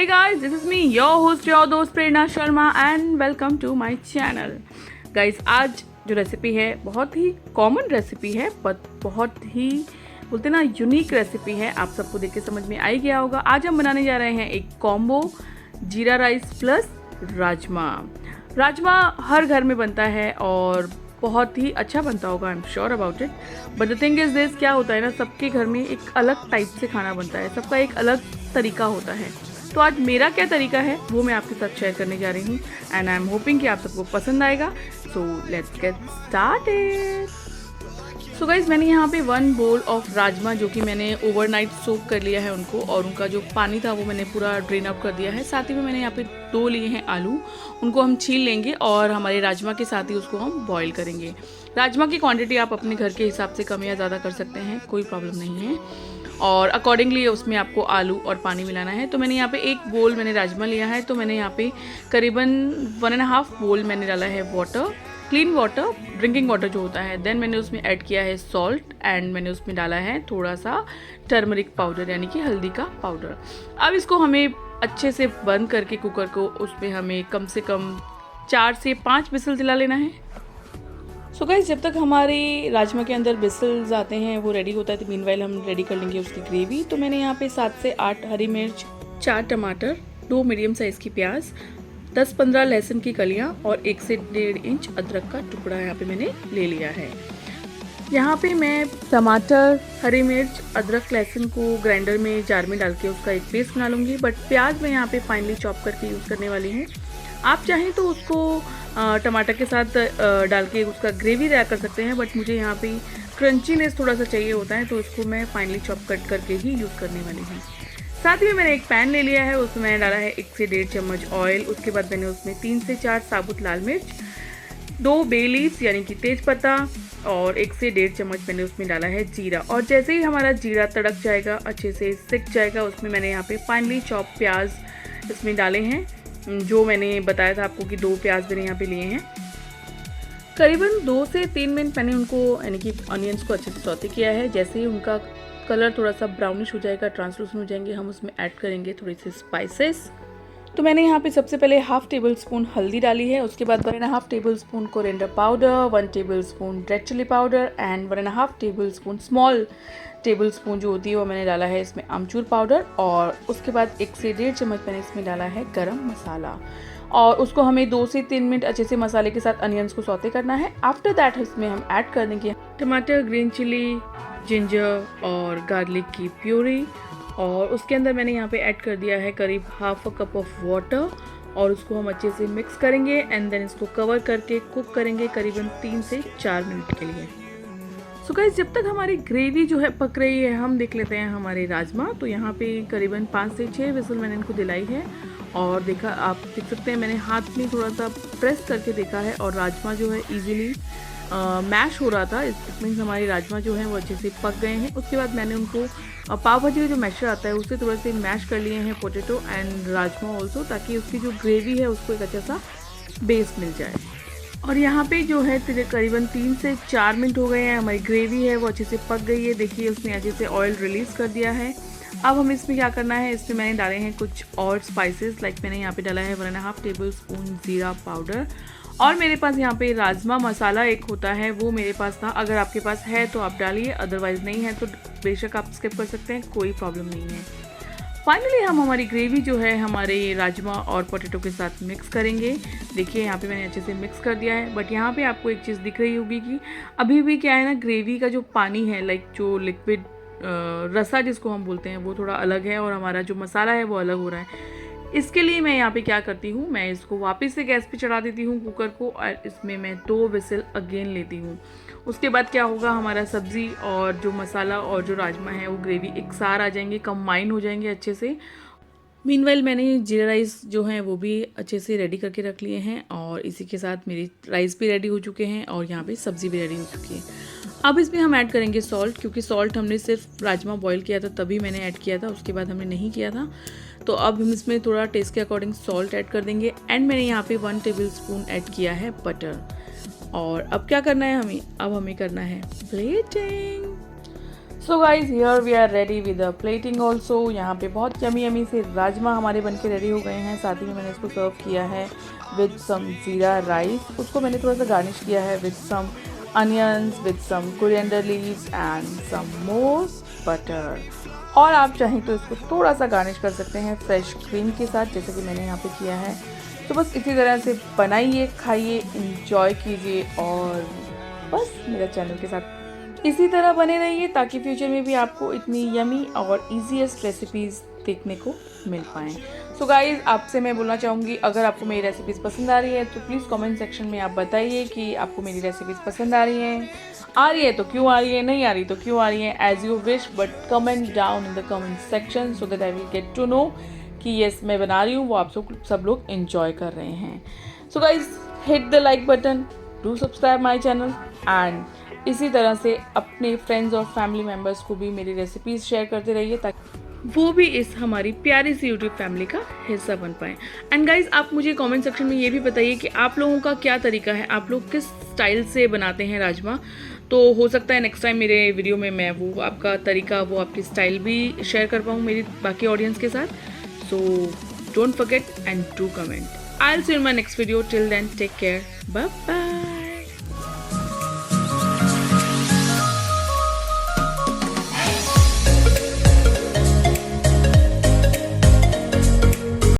Hey guys, this is me, your host, your दोस्त प्रेरणा Sharma and welcome to my channel. Guys, आज जो recipe है बहुत ही कॉमन रेसिपी है बट बहुत ही बोलते ना यूनिक रेसिपी है। आप सबको देख के समझ में आ ही गया होगा। आज हम बनाने जा रहे हैं एक कॉम्बो जीरा राइस प्लस राजमा। राजमा हर घर में बनता है और बहुत ही अच्छा बनता होगा, I am sure about it. But the thing is this, क्या होता है ना, सबके घर में एक अलग टाइप से खाना बनता है, सबका एक अलग तरीका होता है। तो आज मेरा क्या तरीका है वो मैं आपके साथ शेयर करने जा रही हूँ एंड आई एम होपिंग कि आप सबको पसंद आएगा। So let's get started. So guys, मैंने यहाँ पे 1 बोल ऑफ राजमा जो कि मैंने ओवरनाइट सोक कर लिया है उनको, और उनका जो पानी था वो मैंने पूरा ड्रेन आउट कर दिया है। साथ ही में मैंने यहाँ पे 2 लिए हैं आलू, उनको हम छील लेंगे और हमारे राजमा के साथ ही उसको हम बॉईल करेंगे। राजमा की क्वांटिटी आप अपने घर के हिसाब से कम या ज़्यादा कर सकते हैं, कोई प्रॉब्लम नहीं है, और अकॉर्डिंगली उसमें आपको आलू और पानी मिलाना है। तो मैंने यहाँ पे 1 बोल मैंने राजमा लिया है, तो मैंने यहाँ पे करीबन 1.5 बोल मैंने डाला है water, clean water, drinking water जो होता है। देन मैंने उसमें ऐड किया है सॉल्ट एंड मैंने उसमें डाला है थोड़ा सा टर्मरिक पाउडर यानी कि हल्दी का पाउडर। अब इसको हमें अच्छे से बंद करके कुकर को, उसमें हमें कम से कम 4 से 5 विसल दिला लेना है। सो गाइस, जब तक हमारे राजमा के अंदर विसल्स आते हैं, वो रेडी होता है, तो मीनवाइल हम रेडी कर लेंगे उसकी ग्रेवी। तो मैंने यहाँ पे 7 से 8 हरी मिर्च, 4 टमाटर, 2 मीडियम साइज़ की प्याज, 10-15 लहसुन की कलियाँ और 1 से 1.5 इंच अदरक का टुकड़ा यहाँ पे मैंने ले लिया है। यहाँ पे मैं टमाटर, हरी मिर्च, अदरक, लहसुन को ग्राइंडर में जार में डाल के उसका एक पेस्ट बना लूँगी। बट प्याज मैं यहाँ पे फाइनली चॉप करके यूज़ करने वाली हूँ। आप चाहें तो उसको टमाटर के साथ डाल के उसका ग्रेवी तैयार कर सकते हैं, बट मुझे यहाँ पे क्रंचीनेस थोड़ा सा चाहिए होता है, तो इसको मैं फाइनली चॉप कट करके ही यूज़ करने वाली हूँ। साथ ही में मैंने एक पैन ले लिया है, उसमें मैंने डाला है 1 से 1.5 चम्मच ऑयल। उसके बाद मैंने उसमें 3 से 4 साबुत लाल मिर्च, 2 बे लीव्स यानी कि तेज पत्ता और 1 से 1.5 चम्मच मैंने उसमें डाला है जीरा। और जैसे ही हमारा जीरा तड़क जाएगा, अच्छे से सिक जाएगा, उसमें मैंने यहाँ पे फाइनली चॉप प्याज इसमें डाले हैं, जो मैंने बताया था आपको कि 2 प्याज मैंने यहाँ पे लिए हैं। करीबन 2 से 3 मिनट मैंने उनको यानी कि ऑनियंस को अच्छे से सौते किया है। जैसे ही उनका कलर थोड़ा सा ब्राउनिश हो जाएगा, ट्रांसलूसेंट हो जाएंगे, हम उसमें ऐड करेंगे थोड़ी सी स्पाइसेस। तो मैंने यहाँ पे सबसे पहले 1/2 टेबल स्पून हल्दी डाली है, उसके बाद 1.5 table spoon coriander powder, 1 table spoon red chilli powder and 1.5 table spoon small table spoon जो होती है वो मैंने डाला है इसमें आमचूर पाउडर। और उसके बाद 1 से 1.5 चम्मच मैंने इसमें डाला है गरम मसाला, और उसको हमें 2 से 3 मिनट अच्छे से मसाले के साथ अनियंस को सौते करना है। आफ्टर दैट इसमें हम ऐड कर देंगे टमाटर, ग्रीन चिली, जिंजर और गार्लिक की प्यूरी, और उसके अंदर मैंने यहाँ पे ऐड कर दिया है करीब 1/2 कप ऑफ वाटर, और उसको हम अच्छे से मिक्स करेंगे एंड देन इसको कवर करके कुक करेंगे करीबन 3 से 4 मिनट के लिए। सो गाइस, जब तक हमारी ग्रेवी जो है पक रही है, हम देख लेते हैं हमारे राजमा। तो यहाँ पे करीबन 5 से 6 विसल मैंने इनको दिलाई है, और देखा, आप देख सकते हैं मैंने हाथ में थोड़ा सा प्रेस करके देखा है और राजमा जो है ईजिली मैश हो रहा था। इट मीन्स हमारे राजमा जो हैं वो अच्छे से पक गए हैं। उसके बाद मैंने उनको पाव भाजी का जो मैशर आता है उससे थोड़ा से मैश कर लिए हैं पोटैटो एंड राजमा ऑल्सो, ताकि उसकी जो ग्रेवी है उसको एक अच्छा सा बेस मिल जाए। और यहाँ पे जो है करीबन 3 से 4 मिनट हो गए हैं, हमारी ग्रेवी है वो अच्छे से पक गई है। देखिए, उसने अच्छे से ऑयल रिलीज़ कर दिया है। अब हम इसमें क्या करना है, इसमें मैंने डाले हैं कुछ और स्पाइसेस, लाइक मैंने यहाँ पे डाला है 1.5 टेबल स्पून जीरा पाउडर, और मेरे पास यहाँ पे राजमा मसाला एक होता है, वो मेरे पास था। अगर आपके पास है तो आप डालिए, अदरवाइज़ नहीं है तो बेशक आप स्किप कर सकते हैं, कोई प्रॉब्लम नहीं है। फाइनली हम हमारी ग्रेवी जो है हमारे राजमा और पोटैटो के साथ मिक्स करेंगे। देखिए, यहाँ पे मैंने अच्छे से मिक्स कर दिया है। बट यहाँ पे आपको एक चीज़ दिख रही होगी कि अभी भी क्या है ना, ग्रेवी का जो पानी है, लाइक जो लिक्विड रसा जिसको हम बोलते हैं, वो थोड़ा अलग है और हमारा जो मसाला है वो अलग हो रहा है। इसके लिए मैं यहाँ पे क्या करती हूँ, मैं इसको वापस से गैस पे चढ़ा देती हूँ कुकर को, और इसमें मैं 2 विसल अगेन लेती हूँ। उसके बाद क्या होगा, हमारा सब्ज़ी और जो मसाला और जो राजमा है वो ग्रेवी एक साथ आ जाएंगे, कंबाइन हो जाएंगे अच्छे से। मीनवाइल मैंने जीरा राइस जो हैं वो भी अच्छे से रेडी करके रख लिए हैं, और इसी के साथ मेरी राइस भी रेडी हो चुके हैं और यहाँ पे सब्ज़ी भी रेडी हो चुकी है। अब इसमें हम ऐड करेंगे सॉल्ट, क्योंकि सॉल्ट हमने सिर्फ राजमा बॉईल किया था तभी मैंने ऐड किया था, उसके बाद हमने नहीं किया था। तो अब हम इसमें थोड़ा टेस्ट के अकॉर्डिंग सॉल्ट ऐड कर देंगे एंड मैंने यहाँ पे 1 टेबल स्पून ऐड किया है बटर। और अब क्या करना है हमें, अब हमें करना है plating. So guys here we are ready with the plating also. यहाँ पे बहुत यमी यमी से राजमा हमारे बन के रेडी हो गए हैं। साथ ही में मैंने इसको सर्व किया है विद सम जीरा राइस। उसको मैंने थोड़ा सा गार्निश किया है with some onions, with some coriander leaves and some more butter. और आप चाहें तो इसको थोड़ा सा गार्निश कर सकते हैं फ्रेश क्रीम के साथ, जैसे कि मैंने यहाँ पे किया है। तो बस इसी तरह से बनाइए, खाइए, इंजॉय कीजिए और बस मेरा चैनल के साथ इसी तरह बने रहिए ताकि फ्यूचर में भी आपको इतनी यमी और ईजीएस्ट रेसिपीज़ देखने को मिल पाएँ। सो गाइज़, आपसे मैं बोलना चाहूँगी, अगर आपको मेरी रेसिपीज़ पसंद आ रही है तो प्लीज़ कमेंट सेक्शन में आप बताइए कि आपको मेरी रेसिपीज़ पसंद आ रही है तो क्यों आ रही है, नहीं आ रही तो क्यों आ रही है, as you wish, but comment down in the comment section so that I will get to know कि यस मैं बना रही हूँ, वो आप सब लोग इन्जॉय कर रहे हैं। So guys, hit the like button, do subscribe my channel and इसी तरह से अपने फ्रेंड्स और फैमिली मेम्बर्स को भी मेरी रेसिपीज़ शेयर करते रहिए ताकि वो भी इस हमारी प्यारी सी यूट्यूब फैमिली का हिस्सा बन पाएँ। एंड गाइज, आप मुझे कमेंट सेक्शन में ये भी बताइए कि आप लोगों का क्या तरीका है, आप लोग किस स्टाइल से बनाते हैं राजमा। तो हो सकता है नेक्स्ट टाइम मेरे वीडियो में मैं वो आपका तरीका, वो आपकी स्टाइल भी शेयर कर पाऊँ मेरी बाकी ऑडियंस के साथ। So don't forget and do comment. I will see you in my next video. Till then take care, bye bye.